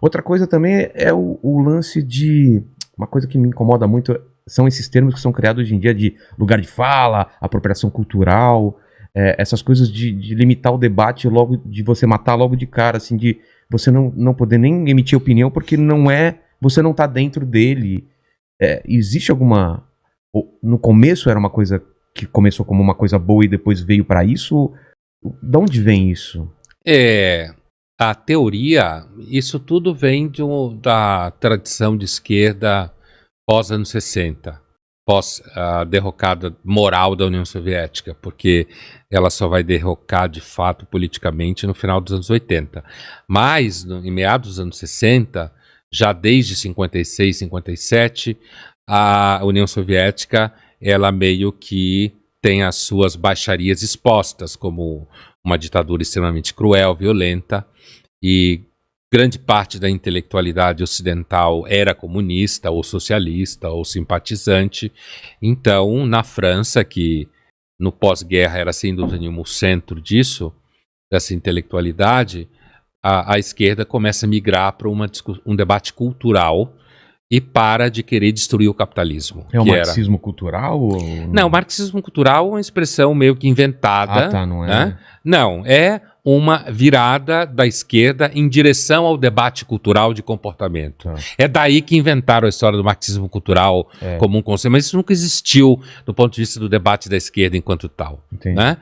Outra coisa também é o lance de... Uma coisa que me incomoda muito são esses termos que são criados hoje em dia de lugar de fala, apropriação cultural, essas coisas de limitar o debate logo, de você matar logo de cara, assim, de você não poder nem emitir opinião porque você não tá dentro dele. Existe alguma... No começo era uma coisa que começou como uma coisa boa e depois veio para isso? De onde vem isso? A teoria, isso tudo vem da tradição de esquerda pós-anos 60, pós a derrocada moral da União Soviética, porque ela só vai derrocar de fato politicamente no final dos anos 80. Mas, em meados dos anos 60, já desde 56, 57, a União Soviética, ela meio que tem as suas baixarias expostas, como uma ditadura extremamente cruel, violenta, e grande parte da intelectualidade ocidental era comunista, ou socialista, ou simpatizante. Então, na França, que no pós-guerra era sem dúvida nenhuma o centro disso, dessa intelectualidade, a esquerda começa a migrar para um debate cultural e para de querer destruir o capitalismo. É o marxismo cultural? Não, o marxismo cultural é uma expressão meio que inventada. Ah, tá, não é? Né? Não, é uma virada da esquerda em direção ao debate cultural de comportamento. Tá. É daí que inventaram a história do marxismo cultural como um conceito, mas isso nunca existiu do ponto de vista do debate da esquerda enquanto tal. Né?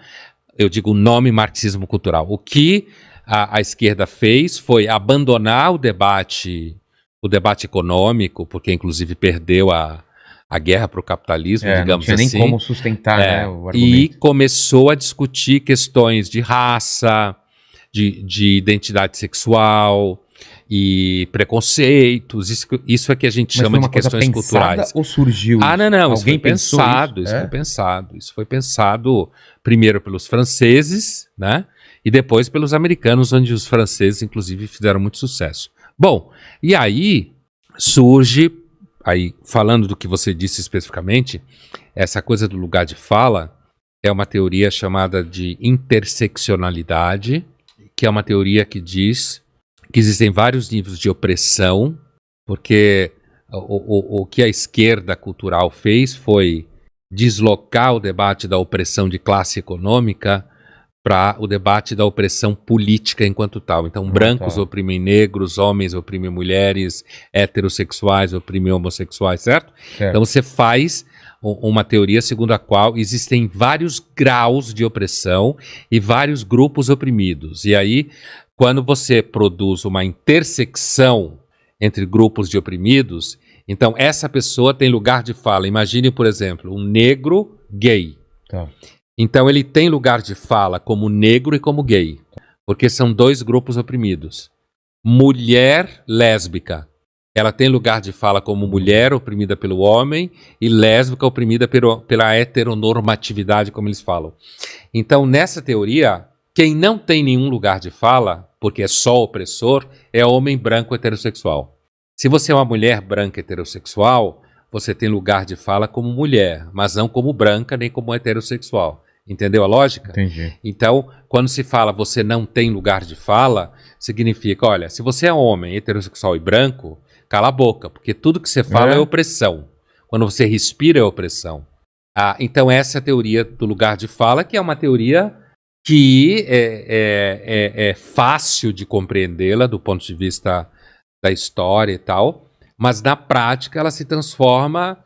Eu digo o nome marxismo cultural. O que a esquerda fez foi abandonar o debate econômico, porque inclusive perdeu a guerra para o capitalismo, digamos assim. Não tinha nem como sustentar, né, o argumento. E começou a discutir questões de raça, de identidade sexual e preconceitos. Isso é que a gente chama de questões culturais. Ou surgiu? Não. Alguém pensou isso? Foi pensado. Isso foi pensado primeiro pelos franceses, né? E depois pelos americanos, onde os franceses, inclusive, fizeram muito sucesso. Bom, e aí surge, falando do que você disse especificamente, essa coisa do lugar de fala é uma teoria chamada de interseccionalidade, que é uma teoria que diz que existem vários níveis de opressão, porque o que a esquerda cultural fez foi deslocar o debate da opressão de classe econômica para o debate da opressão política enquanto tal. Então, brancos oprimem negros, homens oprimem mulheres, heterossexuais oprimem homossexuais, certo? Então, você faz uma teoria segundo a qual existem vários graus de opressão e vários grupos oprimidos. E aí, quando você produz uma intersecção entre grupos de oprimidos, então essa pessoa tem lugar de fala. Imagine, por exemplo, um negro gay. Então ele tem lugar de fala como negro e como gay, porque são dois grupos oprimidos. Mulher lésbica, ela tem lugar de fala como mulher oprimida pelo homem e lésbica oprimida pela heteronormatividade, como eles falam. Então, nessa teoria, quem não tem nenhum lugar de fala, porque é só opressor, é homem branco heterossexual. Se você é uma mulher branca heterossexual, você tem lugar de fala como mulher, mas não como branca nem como heterossexual. Entendeu a lógica? Entendi. Então, quando se fala você não tem lugar de fala, significa, olha, se você é homem, heterossexual e branco, cala a boca, porque tudo que você fala é opressão. Quando você respira é opressão. Então, essa é a teoria do lugar de fala, que é uma teoria que é fácil de compreendê-la do ponto de vista da história e tal, mas na prática ela se transforma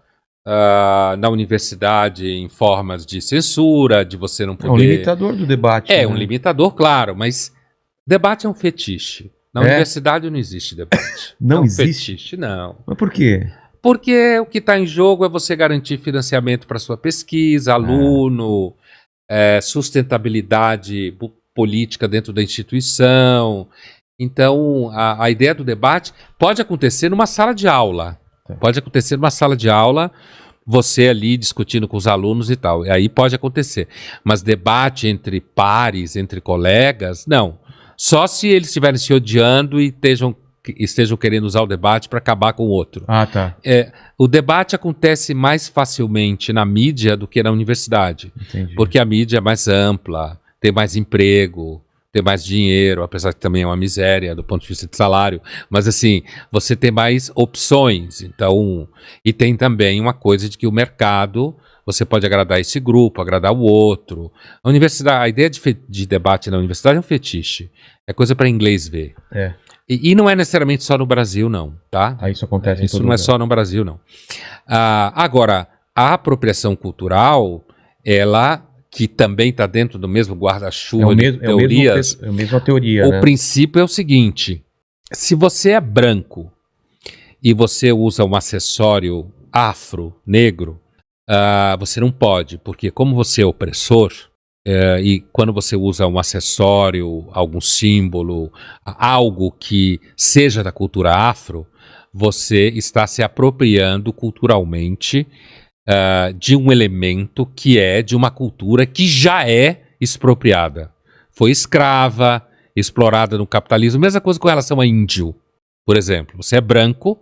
na universidade em formas de censura, de você não poder... É um limitador do debate. Um limitador, claro, mas debate é um fetiche. Na universidade não existe debate. Não existe? Fetiche, não. Mas por quê? Porque o que está em jogo é você garantir financiamento para sua pesquisa, aluno, sustentabilidade política dentro da instituição. Então, a ideia do debate pode acontecer numa sala de aula. Pode acontecer numa sala de aula, você ali discutindo com os alunos e tal. E aí pode acontecer. Mas debate entre pares, entre colegas, não. Só se eles estiverem se odiando e estejam querendo usar o debate para acabar com o outro. O debate acontece mais facilmente na mídia do que na universidade. Entendi. Porque a mídia é mais ampla, tem mais emprego, ter mais dinheiro, apesar que também é uma miséria do ponto de vista de salário, mas assim, você tem mais opções, então, e tem também uma coisa de que o mercado, você pode agradar esse grupo, agradar o outro. A universidade, a ideia de debate na universidade é um fetiche, é coisa para inglês ver. É. E não é necessariamente só no Brasil, não, tá? Isso acontece em Isso todo não é lugar. só no Brasil, não. Agora, a apropriação cultural, ela que também está dentro do mesmo guarda-chuva de teorias, é a mesma teoria, né? o princípio é o seguinte, se você é branco e você usa um acessório afro, negro, você não pode, porque como você é opressor, e quando você usa um acessório, algum símbolo, algo que seja da cultura afro, você está se apropriando culturalmente de um elemento que é de uma cultura que já é expropriada. Foi escrava, explorada no capitalismo. Mesma coisa com relação a índio, por exemplo. Você é branco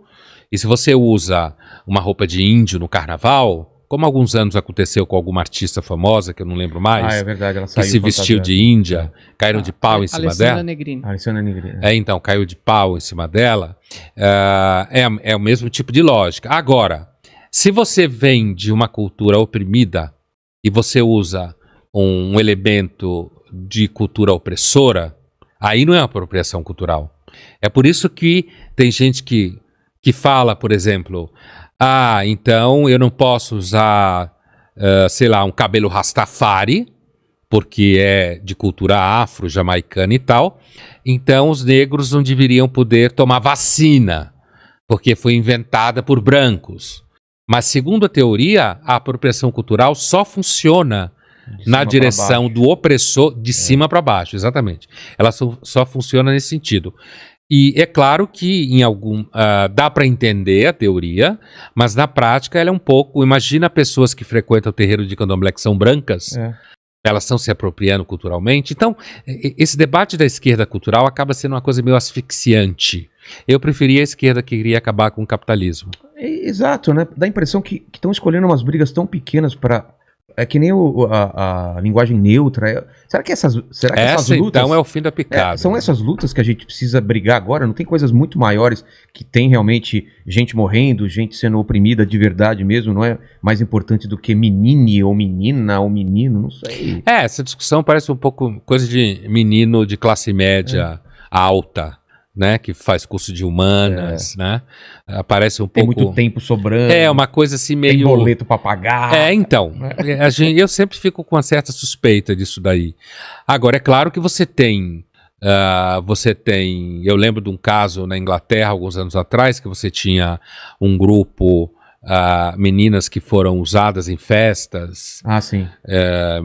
e se você usa uma roupa de índio no carnaval, como alguns anos aconteceu com alguma artista famosa, que eu não lembro mais, é verdade, ela que saiu se vestiu de índia, caíram de pau em cima Alessandra dela. Negrini. Alessandra Negrini. Então, caiu de pau em cima dela. É o mesmo tipo de lógica. Agora, se você vem de uma cultura oprimida e você usa um elemento de cultura opressora, aí não é uma apropriação cultural. É por isso que tem gente que fala, por exemplo, então eu não posso usar, sei lá, um cabelo rastafari, porque é de cultura afro, jamaicana e tal, então os negros não deveriam poder tomar vacina, porque foi inventada por brancos. Mas, segundo a teoria, a apropriação cultural só funciona na direção do opressor, de cima para baixo, exatamente. Ela só funciona nesse sentido. E é claro que dá para entender a teoria, mas na prática ela é um pouco... Imagina pessoas que frequentam o terreiro de candomblé que são brancas, elas estão se apropriando culturalmente. Então, esse debate da esquerda cultural acaba sendo uma coisa meio asfixiante. Eu preferia a esquerda que queria acabar com o capitalismo. Exato, né? Dá a impressão que estão escolhendo umas brigas tão pequenas para... É que nem a linguagem neutra. Será que essas lutas... Então é o fim da picada. São essas lutas que a gente precisa brigar agora? Não tem coisas muito maiores que tem realmente gente morrendo, gente sendo oprimida de verdade mesmo? Não é mais importante do que menine ou menina ou menino? Não sei. Essa discussão parece um pouco coisa de menino de classe média alta, né, que faz curso de humanas, né, parece um tem pouco... Tem muito tempo sobrando. Uma coisa assim meio... Tem boleto pra pagar. Então, eu sempre fico com uma certa suspeita disso daí. Agora, é claro que você tem... eu lembro de um caso na Inglaterra, alguns anos atrás, que você tinha um grupo... meninas que foram usadas em festas, sim.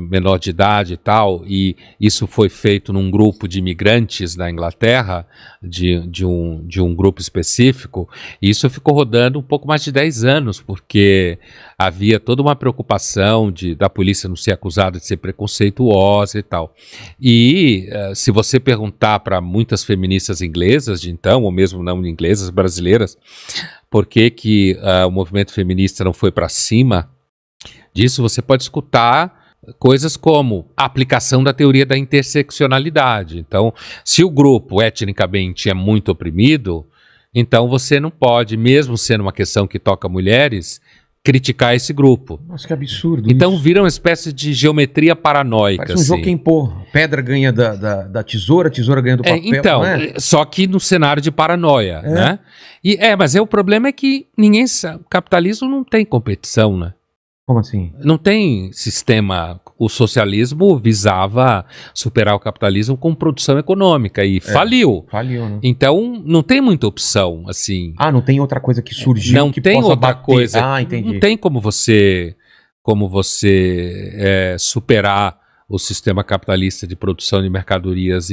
Menor de idade e tal, e isso foi feito num grupo de imigrantes da Inglaterra, de um grupo específico, e isso ficou rodando um pouco mais de 10 anos, porque havia toda uma preocupação da polícia não ser acusada de ser preconceituosa e tal. E se você perguntar para muitas feministas inglesas de então, ou mesmo não inglesas, brasileiras, por que o movimento feminista não foi para cima disso, você pode escutar coisas como a aplicação da teoria da interseccionalidade. Então, se o grupo etnicamente é muito oprimido, então você não pode, mesmo sendo uma questão que toca mulheres, criticar esse grupo. Nossa, que absurdo. Então isso vira uma espécie de geometria paranoica. Parece um jogo que pedra ganha da tesoura, tesoura ganha do papel. Então, só que no cenário de paranoia, né? Mas o problema é que ninguém sabe. O capitalismo não tem competição, né? Como assim? Não tem sistema. O socialismo visava superar o capitalismo com produção econômica e faliu. Faliu, né? Então, não tem muita opção, assim. Não tem outra coisa que surgiu não que tem possa outra bater. coisa. Entendi. Não tem como você superar o sistema capitalista de produção de mercadorias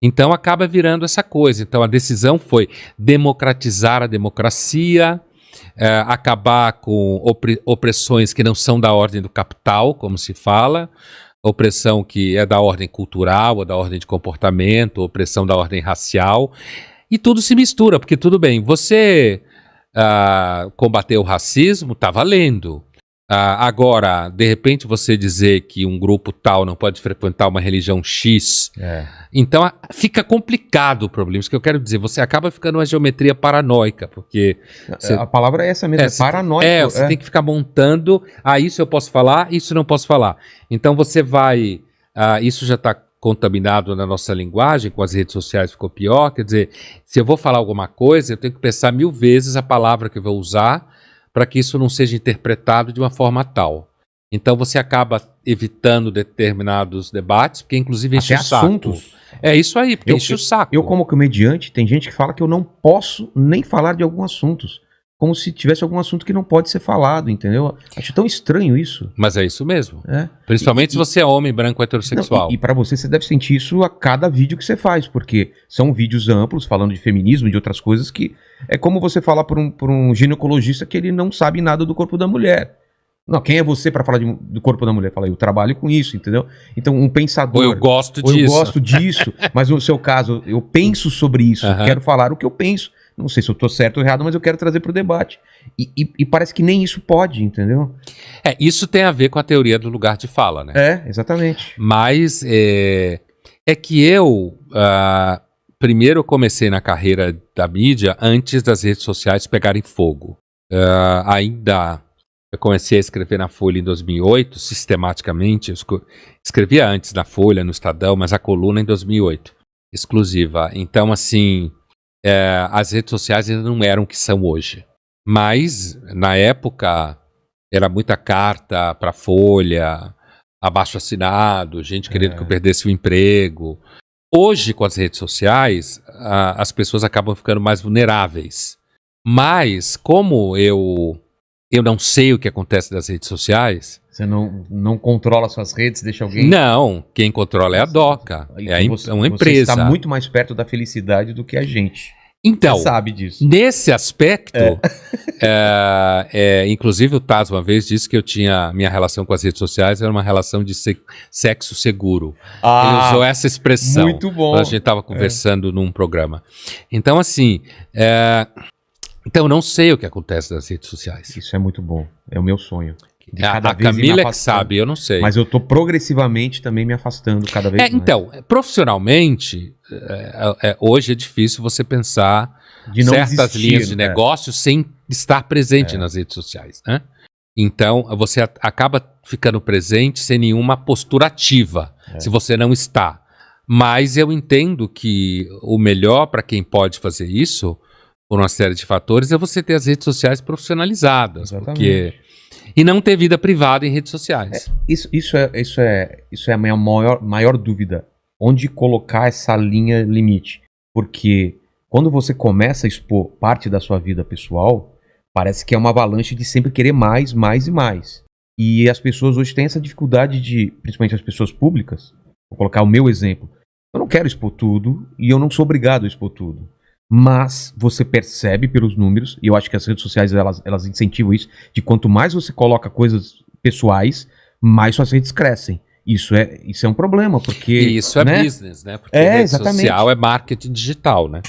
então acaba virando essa coisa. Então a decisão foi democratizar a democracia, acabar com opressões que não são da ordem do capital, como se fala, opressão que é da ordem cultural, ou da ordem de comportamento, opressão da ordem racial, e tudo se mistura, porque tudo bem, você combater o racismo, está valendo. Agora, de repente você dizer que um grupo tal não pode frequentar uma religião X, então fica complicado o problema. Isso que eu quero dizer, você acaba ficando uma geometria paranoica, porque... A palavra é essa mesmo, é paranoico. Você tem que ficar montando, isso eu posso falar, isso não posso falar. Então você vai... isso já está contaminado na nossa linguagem, com as redes sociais ficou pior, quer dizer, se eu vou falar alguma coisa, eu tenho que pensar 1000 vezes a palavra que eu vou usar, para que isso não seja interpretado de uma forma tal. Então você acaba evitando determinados debates, porque inclusive enche o saco. Assuntos. É isso aí, porque enche o saco. Eu, como comediante, tem gente que fala que eu não posso nem falar de alguns assuntos. Como se tivesse algum assunto que não pode ser falado, entendeu? Acho tão estranho isso. Mas é isso mesmo. Principalmente se você é homem, branco, heterossexual. E pra você deve sentir isso a cada vídeo que você faz, porque são vídeos amplos, falando de feminismo, de outras coisas, que é como você falar por um ginecologista que ele não sabe nada do corpo da mulher. Não, quem é você para falar do corpo da mulher? Fala, eu trabalho com isso, entendeu? Então, um pensador... Ou eu gosto disso. Eu gosto disso, mas no seu caso, eu penso sobre isso, quero falar o que eu penso. Não sei se eu estou certo ou errado, mas eu quero trazer para o debate. E parece que nem isso pode, entendeu? Isso tem a ver com a teoria do lugar de fala, né? Exatamente. Mas é que eu... primeiro comecei na carreira da mídia antes das redes sociais pegarem fogo. Eu comecei a escrever na Folha em 2008, sistematicamente. Eu escrevia antes na Folha, no Estadão, mas a coluna em 2008, exclusiva. Então, assim... as redes sociais ainda não eram o que são hoje. Mas, na época, era muita carta para Folha, abaixo-assinado, gente querendo que eu perdesse o emprego. Hoje, com as redes sociais, as pessoas acabam ficando mais vulneráveis. Mas, como eu não sei o que acontece nas redes sociais... Você não controla suas redes, deixa alguém... Não, quem controla é a DOCA, uma empresa. Você está muito mais perto da felicidade do que a gente. Então, você sabe disso. Nesse aspecto, inclusive o Taz uma vez disse que minha relação com as redes sociais era uma relação de sexo seguro. Ele usou essa expressão. Muito bom. Quando a gente estava conversando num programa. Então, assim... Então, eu não sei o que acontece nas redes sociais. Isso é muito bom. É o meu sonho. A Camila é que sabe, eu não sei. Mas eu tô progressivamente também me afastando cada vez mais. Então, profissionalmente, hoje é difícil você pensar certas linhas de negócio sem estar presente nas redes sociais, né? Então, você acaba ficando presente sem nenhuma postura ativa, se você não está. Mas eu entendo que o melhor para quem pode fazer isso, por uma série de fatores, é você ter as redes sociais profissionalizadas. Porque... E não ter vida privada em redes sociais. Isso é a minha maior dúvida. Onde colocar essa linha limite? Porque quando você começa a expor parte da sua vida pessoal, parece que é uma avalanche de sempre querer mais, mais e mais. E as pessoas hoje têm essa dificuldade principalmente as pessoas públicas, vou colocar o meu exemplo, eu não quero expor tudo e eu não sou obrigado a expor tudo. Mas você percebe pelos números, e eu acho que as redes sociais elas incentivam isso, de quanto mais você coloca coisas pessoais, mais suas redes crescem. Isso é um problema, porque... E isso é business, né? Porque rede exatamente. Social é marketing digital, né?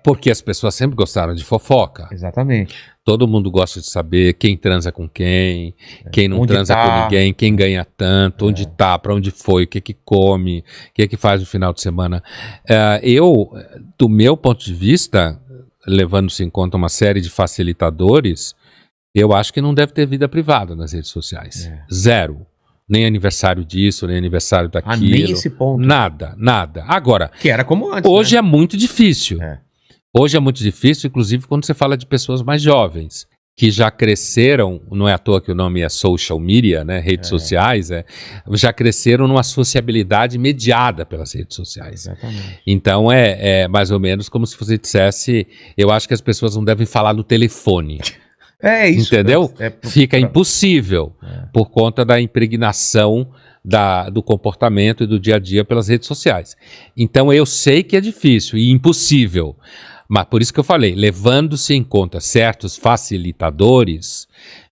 Porque as pessoas sempre gostaram de fofoca. Exatamente. Todo mundo gosta de saber quem transa com quem não transa com ninguém, quem ganha tanto, onde tá, pra onde foi, o que come, o que faz no final de semana. Do meu ponto de vista, levando-se em conta uma série de facilitadores, eu acho que não deve ter vida privada nas redes sociais. Zero. Nem aniversário disso, nem aniversário daquilo. Nem esse ponto. Nada. Agora, que era como antes, hoje é muito difícil. Hoje é muito difícil, inclusive quando você fala de pessoas mais jovens, que já cresceram, não é à toa que o nome é social media, né, redes sociais, já cresceram numa sociabilidade mediada pelas redes sociais. Exatamente. Então é mais ou menos como se você dissesse, eu acho que as pessoas não devem falar no telefone. Isso. Entendeu? Fica impossível por conta da impregnação do comportamento e do dia a dia pelas redes sociais. Então eu sei que é difícil e impossível, mas por isso que eu falei, levando-se em conta certos facilitadores,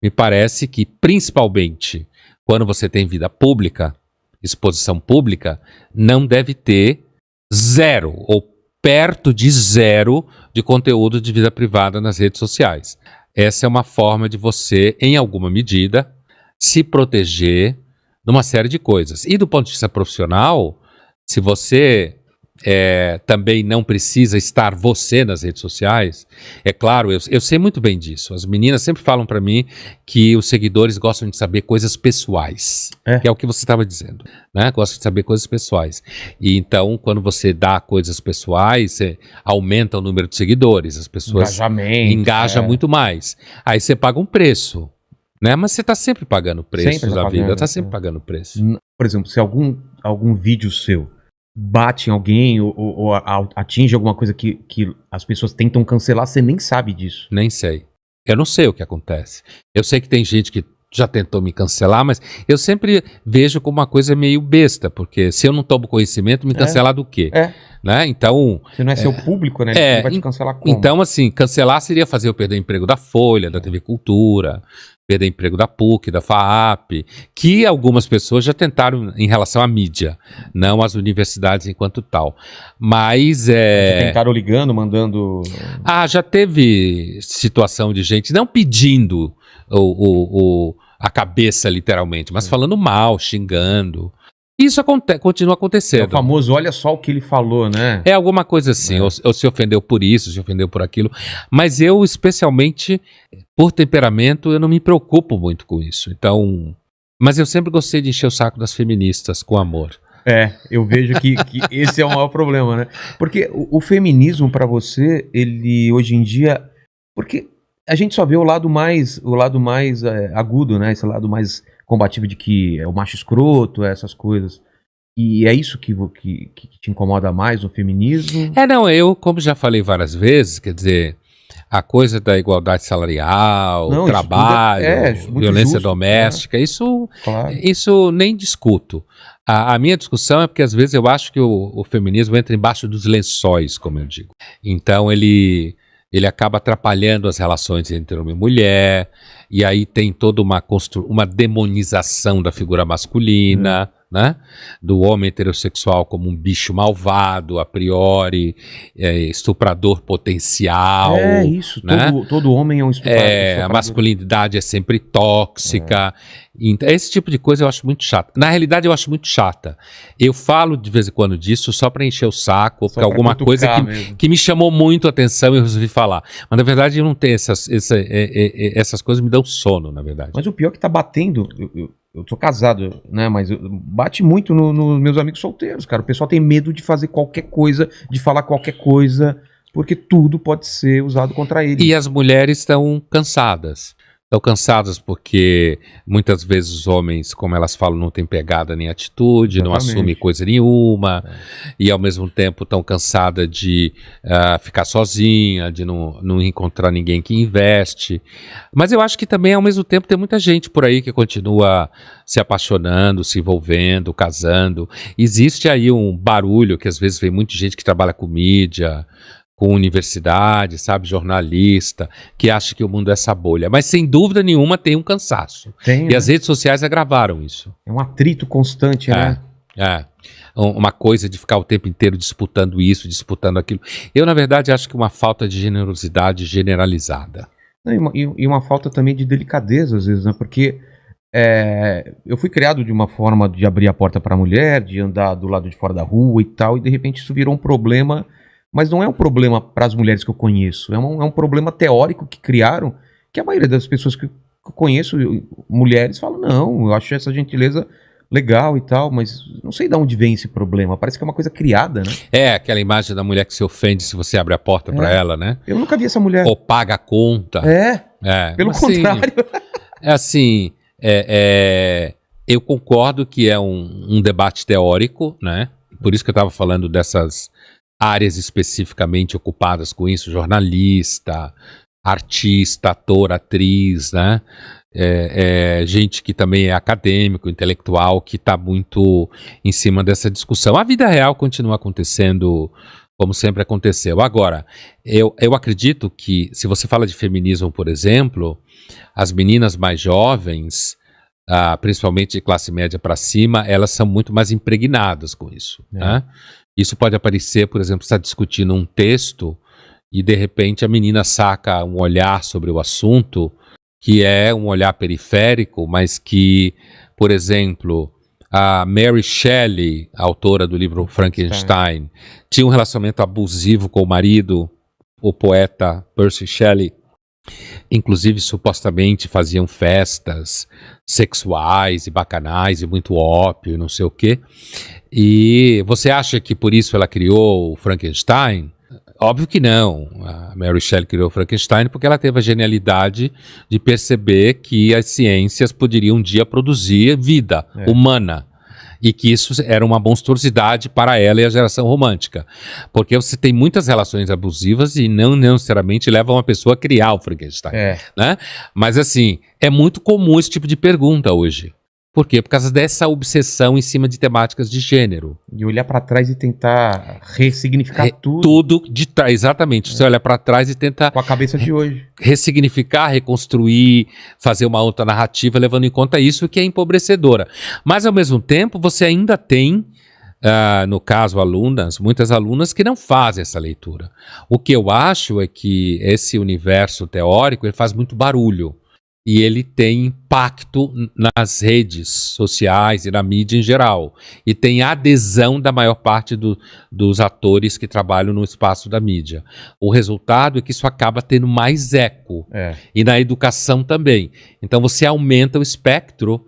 me parece que principalmente quando você tem vida pública, exposição pública, não deve ter zero ou perto de zero de conteúdo de vida privada nas redes sociais. essa é uma forma de você, em alguma medida, se proteger de uma série de coisas. E do ponto de vista profissional, se você também não precisa estar você nas redes sociais, é claro, eu sei muito bem disso. As meninas sempre falam para mim que os seguidores gostam de saber coisas pessoais, que é o que você estava dizendo, né? Gostam de saber coisas pessoais. E então, quando você dá coisas pessoais, você aumenta o número de seguidores, as pessoas engajam muito mais. Aí você paga um preço, né? Mas você está sempre pagando preço da vida, está sempre pagando preço. Por exemplo, se algum vídeo seu bate em alguém ou atinge alguma coisa que as pessoas tentam cancelar, você nem sabe disso. Nem sei. Eu não sei o que acontece. Eu sei que tem gente que já tentou me cancelar, mas eu sempre vejo como uma coisa meio besta, porque se eu não tomo conhecimento, me cancelar do quê? Né? Então, você não é seu público, né? Ele vai te cancelar como? Então, assim, cancelar seria fazer eu perder o emprego da Folha, da TV Cultura, perder emprego da PUC, da FAAP, que algumas pessoas já tentaram em relação à mídia, não às universidades enquanto tal. Mas já tentaram ligando, mandando... já teve situação de gente não pedindo a cabeça literalmente, mas falando mal, xingando. Isso continua acontecendo. É o famoso, olha só o que ele falou, né? É alguma coisa assim, ou se ofendeu por isso, se ofendeu por aquilo. Mas eu, especialmente, por temperamento, eu não me preocupo muito com isso. Então, mas eu sempre gostei de encher o saco das feministas com amor. Eu vejo que esse é o maior problema, né? Porque o feminismo para você, ele hoje em dia... Porque a gente só vê o lado mais agudo, né? Esse lado mais combativo de que é o macho escroto, essas coisas. E é isso que te incomoda mais no feminismo? Não, eu, como já falei várias vezes, quer dizer, a coisa da igualdade salarial, trabalho, violência doméstica, isso nem discuto. A minha discussão é porque às vezes eu acho que o feminismo entra embaixo dos lençóis, como eu digo. Então ele acaba atrapalhando as relações entre homem e mulher, e aí tem toda uma demonização da figura masculina, né? Do homem heterossexual como um bicho malvado, a priori, estuprador potencial. Isso, né? todo homem é um estuprador. A masculinidade é sempre tóxica. Esse tipo de coisa eu acho muito chata. Na realidade, eu acho muito chata. Eu falo de vez em quando disso só para encher o saco, porque alguma coisa que me chamou muito a atenção e eu resolvi falar. Mas na verdade eu não tenho essas coisas, me dão sono, na verdade. Mas o pior é que tá batendo. Eu tô casado, né? Mas bate muito nos meus amigos solteiros, cara. O pessoal tem medo de fazer qualquer coisa, de falar qualquer coisa, porque tudo pode ser usado contra ele. E as mulheres estão cansadas. Estão cansadas porque muitas vezes os homens, como elas falam, não têm pegada nem atitude, não assumem coisa nenhuma, e ao mesmo tempo estão cansadas de ficar sozinha, de não encontrar ninguém que investe. Mas eu acho que também, ao mesmo tempo, tem muita gente por aí que continua se apaixonando, se envolvendo, casando. Existe aí um barulho que às vezes vem muita gente que trabalha com mídia, com universidade, sabe, jornalista, que acha que o mundo é essa bolha. Mas, sem dúvida nenhuma, tem um cansaço. E as redes sociais agravaram isso. É um atrito constante, né? Uma coisa de ficar o tempo inteiro disputando isso, disputando aquilo. Eu, na verdade, acho que uma falta de generosidade generalizada. E uma falta também de delicadeza, às vezes, né? Porque eu fui criado de uma forma de abrir a porta para a mulher, de andar do lado de fora da rua e tal, e de repente isso virou um problema. Mas não é um problema para as mulheres que eu conheço, é um problema teórico que criaram, que a maioria das pessoas que eu conheço, mulheres, falam, não, eu acho essa gentileza legal e tal, mas não sei de onde vem esse problema, parece que é uma coisa criada, né? Aquela imagem da mulher que se ofende se você abre a porta para ela, né? Eu nunca vi essa mulher. Ou paga a conta. Pelo contrário. Eu concordo que é um debate teórico, né? Por isso que eu estava falando dessas áreas especificamente ocupadas com isso, jornalista, artista, ator, atriz, né? Gente que também é acadêmico, intelectual, que está muito em cima dessa discussão. A vida real continua acontecendo como sempre aconteceu. Agora, eu acredito que, se você fala de feminismo, por exemplo, as meninas mais jovens, principalmente de classe média para cima, elas são muito mais impregnadas com isso, né? Isso pode aparecer, por exemplo, você está discutindo um texto e de repente a menina saca um olhar sobre o assunto que é um olhar periférico, mas que, por exemplo, a Mary Shelley, a autora do livro Frankenstein, tinha um relacionamento abusivo com o marido, o poeta Percy Shelley. Inclusive, supostamente faziam festas sexuais e bacanais e muito ópio e não sei o quê. E você acha que por isso ela criou o Frankenstein? Óbvio que não. A Mary Shelley criou o Frankenstein porque ela teve a genialidade de perceber que as ciências poderiam um dia produzir vida humana. E que isso era uma monstruosidade para ela e a geração romântica. Porque você tem muitas relações abusivas e não necessariamente leva uma pessoa a criar o Frankenstein. Né? Mas assim, é muito comum esse tipo de pergunta hoje. Por quê? Por causa dessa obsessão em cima de temáticas de gênero. E olhar para trás e tentar ressignificar tudo. Tudo de trás, exatamente. Você olha para trás e tenta... Com a cabeça de hoje. Ressignificar, reconstruir, fazer uma outra narrativa, levando em conta isso que é empobrecedora. Mas, ao mesmo tempo, você ainda tem, no caso, muitas alunas que não fazem essa leitura. O que eu acho é que esse universo teórico ele faz muito barulho. E ele tem impacto nas redes sociais e na mídia em geral. E tem adesão da maior parte dos atores que trabalham no espaço da mídia. O resultado é que isso acaba tendo mais eco. E na educação também. Então você aumenta o espectro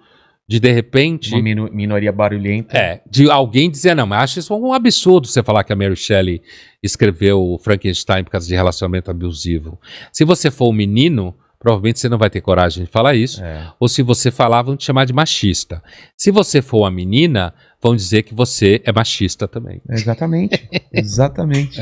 de repente... Uma minoria barulhenta. De alguém dizer, não, mas acho isso um absurdo você falar que a Mary Shelley escreveu o Frankenstein por causa de relacionamento abusivo. Se você for um menino... Provavelmente você não vai ter coragem de falar isso. Ou se você falar, vão te chamar de machista. Se você for uma menina, vão dizer que você é machista também. Exatamente. Exatamente.